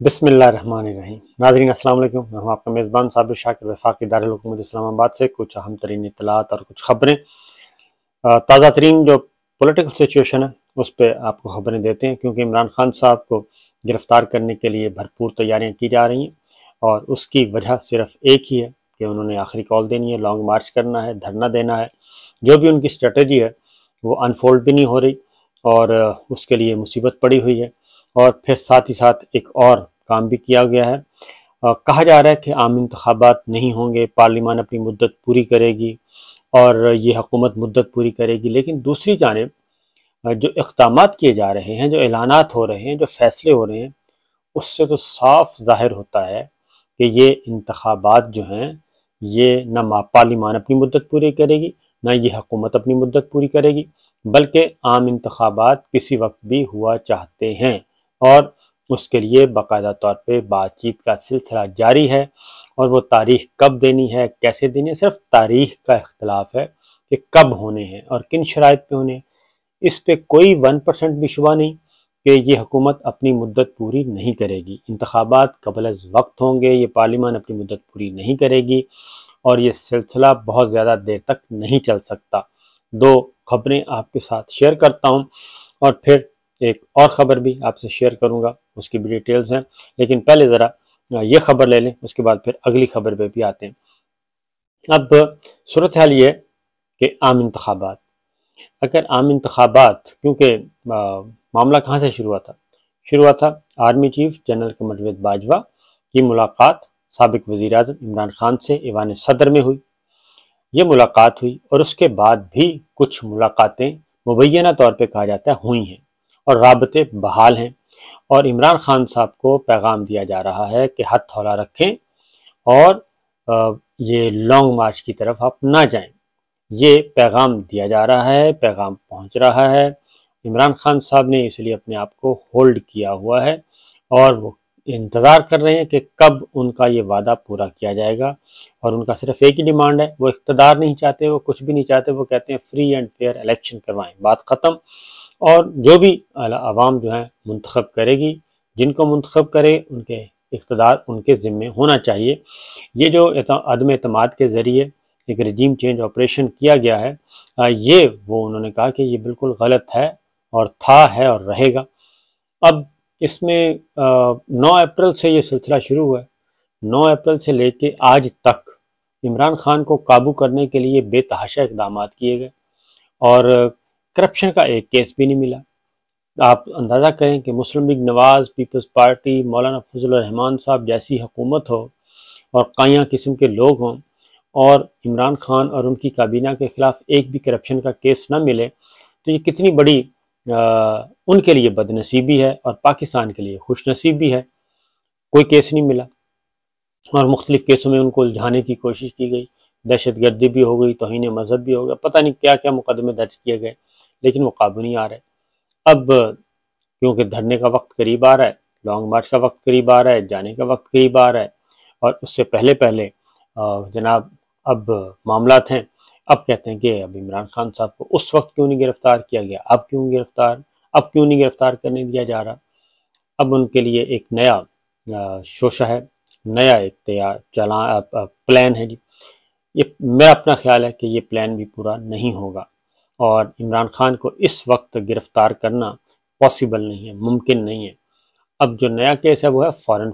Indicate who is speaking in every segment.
Speaker 1: بسم اللہ الرحمن الرحیم۔ ناظرین السلام علیکم، میں ہوں آپ کا میزبان صابر شاکر وفاقی دارالحکومت اسلام آباد سے کچھ اہم ترین اطلاعات اور کچھ خبریں، تازہ ترین جو پولیٹیکل سچویشن ہے اس پہ آپ کو خبریں دیتے ہیں، کیونکہ عمران خان صاحب کو گرفتار کرنے کے لیے بھرپور تیاریاں کی جا رہی ہیں اور اس کی وجہ صرف ایک ہی ہے کہ انہوں نے آخری کال دینی ہے، لانگ مارچ کرنا ہے، دھرنا دینا ہے۔ جو بھی ان کی اسٹریٹجی ہے وہ انفولڈ بھی نہیں ہو رہی اور اس کے لیے مصیبت پڑی ہوئی ہے۔ اور پھر ساتھ ہی ساتھ ایک اور کام بھی کیا گیا ہے، کہا جا رہا ہے کہ عام انتخابات نہیں ہوں گے، پارلیمان اپنی مدت پوری کرے گی اور یہ حکومت مدت پوری کرے گی، لیکن دوسری جانب جو اقدامات کیے جا رہے ہیں، جو اعلانات ہو رہے ہیں، جو فیصلے ہو رہے ہیں، اس سے تو صاف ظاہر ہوتا ہے کہ یہ انتخابات جو ہیں یہ نہ پارلیمان اپنی مدت پوری کرے گی، نہ یہ حکومت اپنی مدت پوری کرے گی، بلکہ عام انتخابات کسی وقت بھی ہوا چاہتے ہیں اور اس کے لیے باقاعدہ طور پہ بات چیت کا سلسلہ جاری ہے۔ اور وہ تاریخ کب دینی ہے، کیسے دینی ہے، صرف تاریخ کا اختلاف ہے کہ کب ہونے ہیں اور کن شرائط پہ ہونے ہیں۔ اس پہ کوئی 1% بھی شبہ نہیں کہ یہ حکومت اپنی مدت پوری نہیں کرے گی، انتخابات قبل از وقت ہوں گے، یہ پارلیمان اپنی مدت پوری نہیں کرے گی اور یہ سلسلہ بہت زیادہ دیر تک نہیں چل سکتا۔ دو خبریں آپ کے ساتھ شیئر کرتا ہوں اور پھر ایک اور خبر بھی آپ سے شیئر کروں گا، اس کی بھی ڈیٹیلز ہیں، لیکن پہلے ذرا یہ خبر لے لیں، اس کے بعد پھر اگلی خبر پہ بھی آتے ہیں۔ اب صورتحال یہ کہ عام انتخابات، اگر عام انتخابات، کیونکہ معاملہ کہاں سے شروع ہوا تھا army chief general Qamar Javed Bajwa کی ملاقات سابق وزیر اعظم عمران خان سے ایوان صدر میں ہوئی۔ یہ ملاقات ہوئی اور اس کے بعد بھی کچھ ملاقاتیں مبینہ طور پہ کہا جاتا ہے ہوئی ہیں اور رابطے بحال ہیں، اور عمران خان صاحب کو پیغام دیا جا رہا ہے کہ ہتھ ہولہ رکھیں اور یہ لانگ مارچ کی طرف آپ نہ جائیں۔ یہ پیغام دیا جا رہا ہے، پیغام پہنچ رہا ہے۔ عمران خان صاحب نے اس لیے اپنے آپ کو ہولڈ کیا ہوا ہے اور وہ انتظار کر رہے ہیں کہ کب ان کا یہ وعدہ پورا کیا جائے گا، اور ان کا صرف ایک ہی ڈیمانڈ ہے، وہ اقتدار نہیں چاہتے، وہ کچھ بھی نہیں چاہتے، وہ کہتے ہیں فری اینڈ فیئر الیکشن کروائیں، بات ختم۔ اور جو بھی عوام جو ہے منتخب کرے گی، جن کو منتخب کرے ان کے اقتدار ان کے ذمے ہونا چاہیے۔ یہ جو عدم اعتماد کے ذریعے ایک رجیم چینج آپریشن کیا گیا ہے، یہ وہ انہوں نے کہا کہ یہ بالکل غلط ہے اور تھا، ہے اور رہے گا۔ اب اس میں 9 اپریل سے یہ سلسلہ شروع ہوا ہے۔ 9 اپریل سے لے کے آج تک عمران خان کو قابو کرنے کے لیے بے تحاشا اقدامات کیے گئے اور کرپشن کا ایک کیس بھی نہیں ملا۔ آپ اندازہ کریں کہ مسلم لیگ نواز، پیپلز پارٹی، مولانا فضل الرحمان صاحب جیسی حکومت ہو اور قائیاں قسم کے لوگ ہوں اور عمران خان اور ان کی کابینہ کے خلاف ایک بھی کرپشن کا کیس نہ ملے، تو یہ کتنی بڑی ان کے لیے بد نصیبی ہے اور پاکستان کے لیے خوش نصیبی ہے۔ کوئی کیس نہیں ملا اور مختلف کیسوں میں ان کو الجھانے کی کوشش کی گئی، دہشت گردی بھی ہو گئی، توہین مذہب بھی ہو گیا، پتہ نہیں کیا کیا مقدمے درج کیے گئے، لیکن وہ قابو نہیں آ رہے۔ اب کیونکہ دھرنے کا وقت قریب آ رہا ہے، لانگ مارچ کا وقت قریب آ رہا ہے، جانے کا وقت قریب آ رہا ہے، اور اس سے پہلے جناب اب معاملات ہیں۔ اب کہتے ہیں کہ اب عمران خان صاحب کو اس وقت کیوں نہیں گرفتار کیا گیا، اب کیوں نہیں گرفتار کرنے دیا جا رہا۔ اب ان کے لیے ایک نیا شوشہ ہے، نیا ایک پلان ہے جی۔ یہ میرا اپنا خیال ہے کہ یہ پلان بھی پورا نہیں ہوگا اور عمران خان کو اس وقت گرفتار کرنا پاسبل نہیں ہے، ممکن نہیں ہے۔ اب جو نیا کیس ہے وہ ہے فارن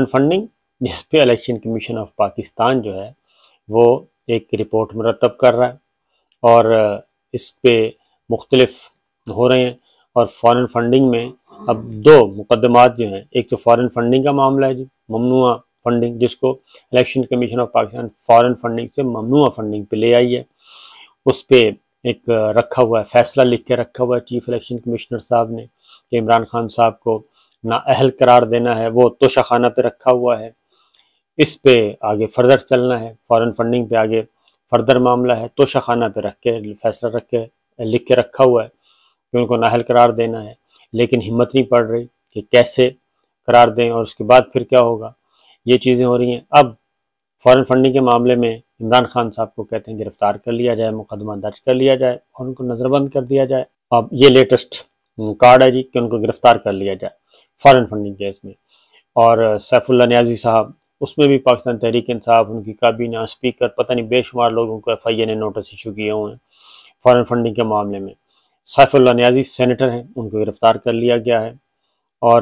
Speaker 1: فنڈنگ، جس پہ الیکشن کمیشن آف پاکستان جو ہے وہ ایک رپورٹ مرتب کر رہا ہے اور اس پہ مختلف ہو رہے ہیں۔ اور فارن فنڈنگ میں اب 2 مقدمات جو ہیں، ایک تو فارن فنڈنگ کا معاملہ ہے جی، ممنوع فنڈنگ، جس کو election commission of Pakistan foreign funding سے ممنوع فنڈنگ پہ لے آئی ہے۔ اس پہ ایک رکھا ہوا ہے، فیصلہ لکھ کے رکھا ہوا ہے چیف الیکشن کمشنر صاحب نے کہ عمران خان صاحب کو نااہل قرار دینا ہے، وہ توشہ خانہ پہ رکھا ہوا ہے۔ اس پہ آگے فردر چلنا ہے، فارن فنڈنگ پہ آگے فردر معاملہ ہے، توشہ خانہ پہ رکھ کے فیصلہ لکھ کے رکھا ہوا ہے کہ ان کو نااہل قرار دینا ہے، لیکن ہمت نہیں پڑ رہی کہ کیسے قرار دیں اور اس کے بعد پھر کیا ہوگا۔ یہ چیزیں ہو رہی ہیں۔ اب فارن فنڈنگ کے معاملے میں عمران خان صاحب کو کہتے ہیں گرفتار کر لیا جائے، مقدمہ درج کر لیا جائے اور ان کو نظر بند کر دیا جائے۔ اب یہ لیٹسٹ کارڈ ہے جی کہ ان کو گرفتار کر لیا جائے۔ فارن فنڈنگ کیس میں، اور سیف اللہ نیازی صاحب، اس میں بھی پاکستان تحریک انصاف، ان کی کابینہ، اسپیکر، پتہ نہیں بے شمار لوگوں کو ایف آئی اے نے نوٹس ایشو کیے ہوئے ہیں فارن فنڈنگ کے معاملے میں۔ سیف اللہ نیازی سینیٹر ہیں، ان کو گرفتار کر لیا گیا ہے، اور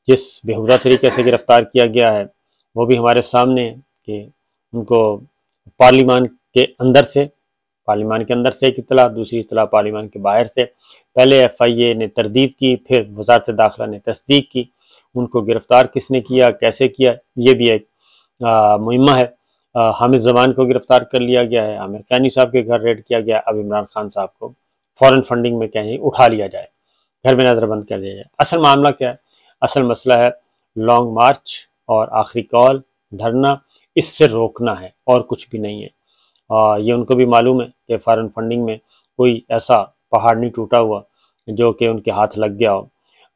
Speaker 1: جس بےہودہ طریقے سے گرفتار کیا گیا ہے وہ بھی ہمارے سامنے ہے کہ ان کو پارلیمان کے اندر سے ایک اطلاع، دوسری اطلاع پارلیمان کے باہر سے، پہلے ایف آئی اے نے تردید کی، پھر وزارت داخلہ نے تصدیق کی۔ ان کو گرفتار کس نے کیا، کیسے کیا، یہ بھی ایک مہمہ ہے۔ حامد زمان کو گرفتار کر لیا گیا ہے، عامر قینی صاحب کے گھر ریڈ کیا گیا، اب عمران خان صاحب کو فارن فنڈنگ میں کہیں اٹھا لیا جائے، گھر میں نظر بند کر دیا جائے۔ اصل معاملہ کیا ہے؟ اصل مسئلہ ہے لانگ مارچ اور آخری کال، دھرنا، اس سے روکنا ہے اور کچھ بھی نہیں ہے۔ یہ ان کو بھی معلوم ہے کہ فارن فنڈنگ میں کوئی ایسا پہاڑ نہیں ٹوٹا ہوا جو کہ ان کے ہاتھ لگ گیا ہو،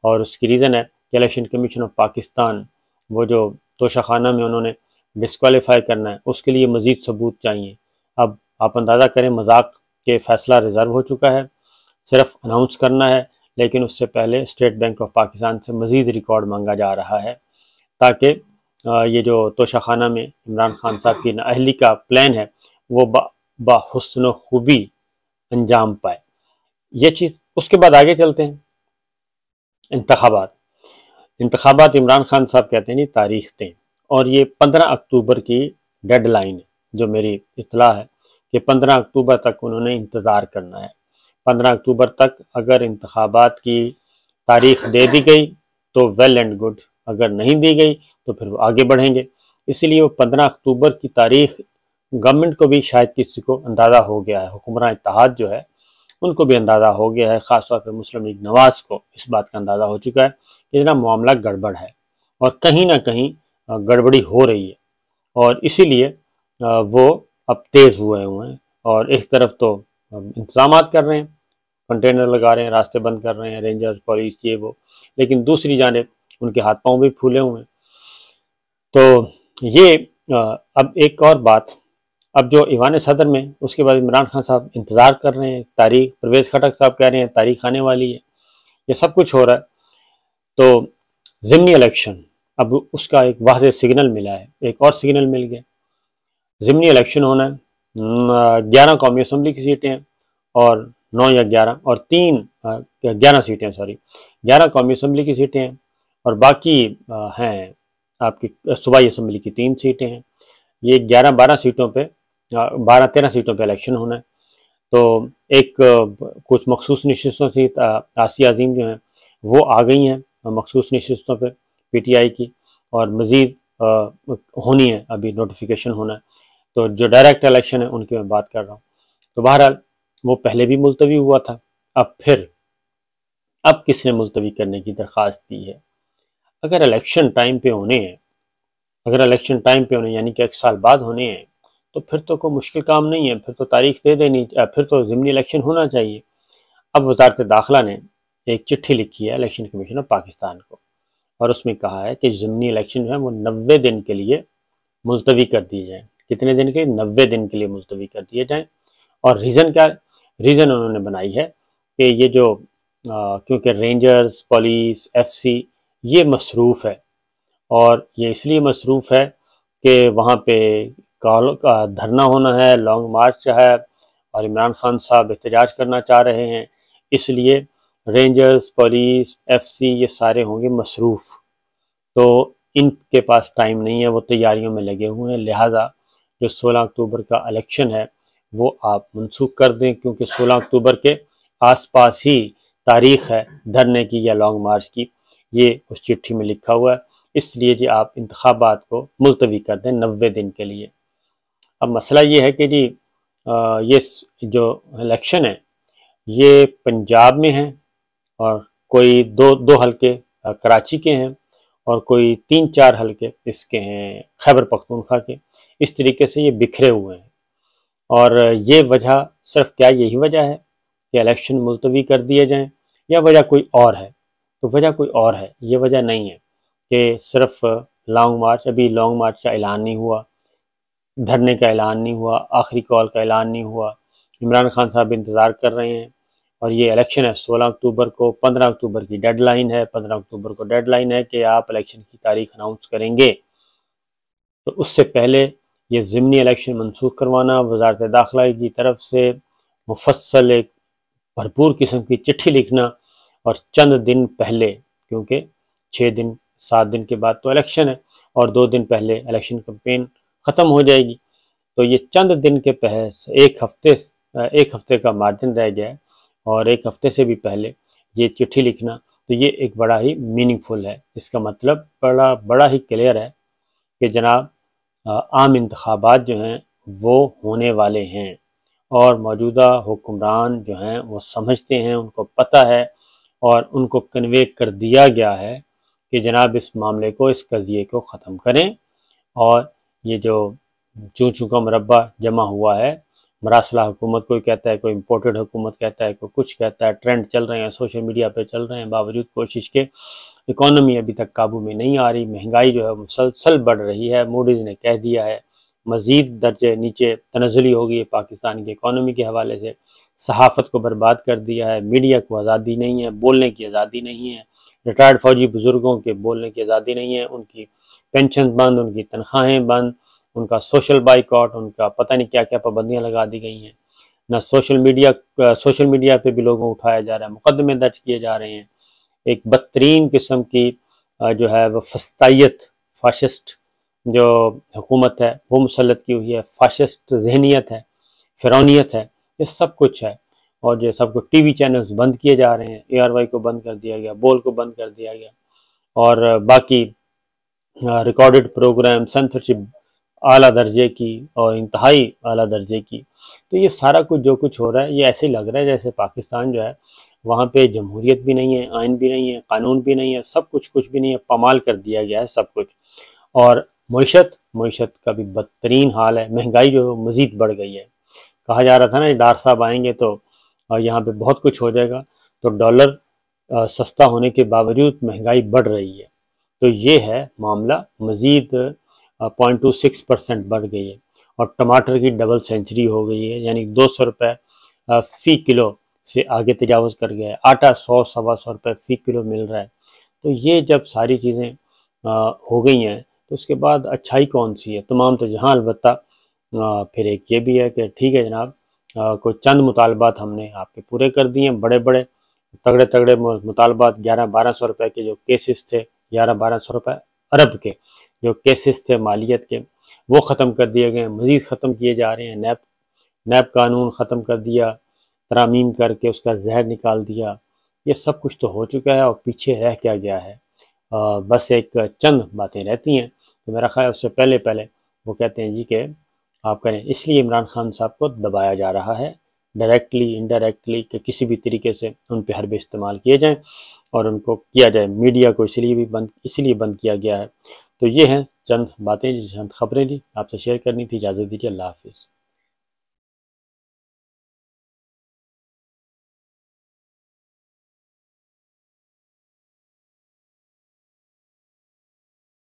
Speaker 1: اور اس کی ریزن ہے کہ الیکشن کمیشن آف پاکستان، وہ جو توشہ خانہ میں انہوں نے ڈسکوالیفائی کرنا ہے، اس کے لیے مزید ثبوت چاہیے۔ اب آپ اندازہ کریں، مذاق کے فیصلہ ریزرو ہو چکا ہے، صرف اناؤنس کرنا ہے، لیکن اس سے پہلے اسٹیٹ بینک آف پاکستان سے مزید ریکارڈ مانگا جا رہا ہے تاکہ یہ جو توشہ خانہ میں عمران خان صاحب کی نااہلی کا پلان ہے وہ بحسن و خوبی انجام پائے۔ یہ چیز، اس کے بعد آگے چلتے ہیں۔ انتخابات عمران خان صاحب کہتے ہیں تاریخ دیں، اور یہ 15 اکتوبر کی ڈیڈ لائن ہے، جو میری اطلاع ہے کہ 15 اکتوبر تک انہوں نے انتظار کرنا ہے۔ 15 اکتوبر تک اگر انتخابات کی تاریخ دے دی گئی تو ویل اینڈ گڈ، اگر نہیں دی گئی تو پھر وہ آگے بڑھیں گے۔ اسی لیے وہ 15 اکتوبر کی تاریخ گورنمنٹ کو بھی شاید کسی کو اندازہ ہو گیا ہے، حکمراں اتحاد جو ہے ان کو بھی اندازہ ہو گیا ہے، خاص طور پہ مسلم لیگ نواز کو اس بات کا اندازہ ہو چکا ہے کہ جناب معاملہ گڑبڑ ہے، اور کہیں نہ کہیں گڑبڑی ہو رہی ہے، اور اسی لیے وہ اب تیز ہوئے ہیں، اور ایک طرف تو انتظامات کر رہے ہیں، کنٹینر لگا رہے ہیں، راستے بند کر رہے ہیں، رینجرز، پولیس، یہ وہ، لیکن دوسری جانب ان کے ہاتھ پاؤں بھی پھولے ہوئے ہیں۔ تو یہ اب ایک اور بات، اب جو ایوان صدر میں اس کے بعد عمران خان صاحب انتظار کر رہے ہیں تاریخ، پرویز خٹک صاحب کہہ رہے ہیں تاریخ آنے والی ہے، یہ سب کچھ ہو رہا ہے۔ تو ضمنی الیکشن، اب اس کا ایک واضح سگنل ملا ہے، ایک اور سگنل مل گیا، ضمنی الیکشن ہونا ہے۔ 11 قومی اسمبلی کی سیٹیں ہیں، اور 9 یا 11 اور 11 سیٹیں، 11 قومی اسمبلی کی سیٹیں ہیں، اور باقی ہیں آپ کی صوبائی اسمبلی کی 3 سیٹیں ہیں۔ یہ 11-12 سیٹوں پہ، 12-13 سیٹوں پہ الیکشن ہونا ہے۔ تو ایک کچھ مخصوص نشستوں سے آسیہ عظیم جو ہیں وہ آ گئی ہیں مخصوص نشستوں پہ پی ٹی آئی کی، اور مزید ہونی ہے، ابھی نوٹیفیکیشن ہونا ہے۔ تو جو ڈائریکٹ الیکشن ہے ان کی میں بات کر رہا ہوں۔ تو بہرحال وہ پہلے بھی ملتوی ہوا تھا، اب کس نے ملتوی کرنے کی درخواست دی ہے؟ اگر الیکشن ٹائم پہ ہونے ہیں، یعنی کہ 1 سال بعد ہونے ہیں، تو پھر تو کوئی مشکل کام نہیں ہے، پھر تو تاریخ دے دینی، پھر تو ضمنی الیکشن ہونا چاہیے۔ اب وزارت داخلہ نے ایک چٹھی لکھی ہے الیکشن کمیشن آف پاکستان کو، اور اس میں کہا ہے کہ ضمنی الیکشن جو ہے وہ 90 دن کے لیے ملتوی کر دیے جائیں۔ کتنے دن کے؟ 90 دن کے لیے ملتوی کر دیے جائیں۔ اور ریزن کیا؟ ریزن انہوں نے بنائی ہے کہ یہ جو کیونکہ رینجرز، پولیس، ایف سی یہ مصروف ہے، اور یہ اس لیے مصروف ہے کہ وہاں پہ دھرنا ہونا ہے، لانگ مارچ ہے، اور عمران خان صاحب احتجاج کرنا چاہ رہے ہیں، اس لیے رینجرز، پولیس، ایف سی یہ سارے ہوں گے مصروف، تو ان کے پاس ٹائم نہیں ہے، وہ تیاریوں میں لگے ہوئے ہیں۔ لہٰذا جو 16 اکتوبر کا الیکشن ہے وہ آپ منسوخ کر دیں، کیونکہ 16 اکتوبر کے آس پاس ہی تاریخ ہے دھرنے کی یا لانگ مارچ کی، یہ اس چٹھی میں لکھا ہوا ہے۔ اس لیے جی آپ انتخابات کو ملتوی کر دیں 90 دن کے لیے۔ اب مسئلہ یہ ہے کہ جی یہ جو الیکشن ہے یہ پنجاب میں ہے، اور کوئی دو حلقے کراچی کے ہیں، اور کوئی 3-4 حلقے اس کے ہیں خیبر پختونخوا کے، اس طریقے سے یہ بکھرے ہوئے ہیں۔ اور یہ وجہ صرف کیا یہی وجہ ہے کہ الیکشن ملتوی کر دیے جائیں، یا وجہ کوئی اور ہے؟ تو وجہ کوئی اور ہے، یہ وجہ نہیں ہے کہ صرف لانگ مارچ، ابھی لانگ مارچ کا اعلان نہیں ہوا، دھرنے کا اعلان نہیں ہوا، آخری کال کا اعلان نہیں ہوا، عمران خان صاحب انتظار کر رہے ہیں، اور یہ الیکشن ہے 16 اکتوبر کو، 15 اکتوبر کی ڈیڈ لائن ہے، 15 اکتوبر کو ڈیڈ لائن ہے کہ آپ الیکشن کی تاریخ اناؤنس کریں گے۔ تو اس سے پہلے یہ ضمنی الیکشن منسوخ کروانا، وزارت داخلہ کی طرف سے مفصل ایک بھرپور قسم کی چٹھی لکھنا، اور چند دن پہلے، کیونکہ 6 دن 7 دن کے بعد تو الیکشن ہے اور 2 دن پہلے الیکشن کمپین ختم ہو جائے گی، تو یہ چند دن کے پہلے ایک ہفتے کا مارجن رہ گیا ہے، اور ایک ہفتے سے بھی پہلے یہ چٹھی لکھنا، تو یہ ایک بڑا ہی میننگ فل ہے۔ اس کا مطلب بڑا ہی کلیئر ہے کہ جناب عام انتخابات جو ہیں وہ ہونے والے ہیں، اور موجودہ حکمران جو ہیں وہ سمجھتے ہیں، ان کو پتہ ہے، اور ان کو کنوے کر دیا گیا ہے کہ جناب اس معاملے کو، اس قضیے کو ختم کریں، اور یہ جو چوں چوں کا مربع جمع ہوا ہے، مراسلہ حکومت کوئی کہتا ہے، کوئی امپورٹڈ حکومت کہتا ہے، کوئی کچھ کہتا ہے، ٹرینڈ چل رہے ہیں، سوشل میڈیا پہ چل رہے ہیں، باوجود کوشش کے اکانومی ابھی تک قابو میں نہیں آ رہی، مہنگائی جو ہے مسلسل بڑھ رہی ہے، موڈیز نے کہہ دیا ہے مزید درجے نیچے تنزلی ہوگی پاکستان کی اکانومی کے حوالے سے، صحافت کو برباد کر دیا ہے، میڈیا کو آزادی نہیں ہے، بولنے کی آزادی نہیں ہے، ریٹائرڈ فوجی بزرگوں کے بولنے کی آزادی نہیں ہے، ان کی پینشن بند، ان کی تنخواہیں بند، ان کا سوشل بائیکاٹ، ان کا پتہ نہیں کیا کیا پابندیاں لگا دی گئی ہیں، نہ سوشل میڈیا پہ بھی لوگوں اٹھایا جا رہا ہے، مقدمے درج کیے جا رہے ہیں، ایک بدترین قسم کی جو ہے وہ فسطائیت، فاشسٹ جو حکومت ہے وہ مسلط کی ہوئی ہے، فاشسٹ ذہنیت ہے، فرعونیت ہے، یہ سب کچھ ہے، اور جو سب کو ٹی وی چینلز بند کیے جا رہے ہیں، ARY کو بند کر دیا گیا، بول کو بند کر دیا گیا، اور باقی ریکارڈڈ پروگرام، سینسرشپ اعلیٰ درجے کی اور انتہائی اعلیٰ درجے کی، تو یہ سارا کچھ جو کچھ ہو رہا ہے، یہ ایسے ہی لگ رہا ہے جیسے پاکستان جو ہے وہاں پہ جمہوریت بھی نہیں ہے، آئین بھی نہیں ہے، قانون بھی نہیں ہے، سب کچھ بھی نہیں ہے، پامال کر دیا گیا ہے سب کچھ، اور معیشت کا بھی بدترین حال ہے، مہنگائی جو ہے مزید بڑھ گئی ہے، کہا جا رہا تھا نا ڈاکٹر صاحب آئیں گے تو یہاں پہ بہت کچھ ہو جائے گا، تو ڈالر سستا ہونے کے باوجود مہنگائی بڑھ رہی ہے، تو یہ ہے معاملہ، مزید 0.26% بڑھ گئی ہے، اور ٹماٹر کی ڈبل سینچری ہو گئی ہے، یعنی 200 روپے فی کلو سے آگے تجاوز کر گیا ہے، آٹا 100-125 روپے فی کلو مل رہا ہے، تو یہ جب ساری چیزیں ہو گئی ہیں تو اس کے بعد اچھائی کون سی ہے؟ تمام تو جہاں، البتہ پھر ایک یہ بھی ہے کہ ٹھیک ہے جناب، کوئی چند مطالبات ہم نے آپ کے پورے کر دیے ہیں، بڑے تگڑے مطالبات، 1100-1200 روپے کے جو کیسز تھے، 1100-1200 روپے ارب کے جو کیسز تھے مالیت کے، وہ ختم کر دیے گئے ہیں، مزید ختم کیے جا رہے ہیں، نیب قانون ختم کر دیا، ترامیم کر کے اس کا زہر نکال دیا، یہ سب کچھ تو ہو چکا ہے، اور پیچھے رہ کیا گیا ہے؟ بس ایک چند باتیں رہتی ہیں، تو میرا خیال اس سے پہلے وہ کہتے ہیں جی کہ آپ کریں، اس لیے عمران خان صاحب کو دبایا جا رہا ہے، ڈائریکٹلی انڈائریکٹلی، کہ کسی بھی طریقے سے ان پہ حربے استعمال کیے جائیں اور ان کو کیا جائے، میڈیا کو اسی لیے بند کیا گیا ہے۔ تو یہ ہیں چند باتیں، چند خبریں آپ سے شیئر کرنی تھی، اجازت دیجیے، اللہ حافظ۔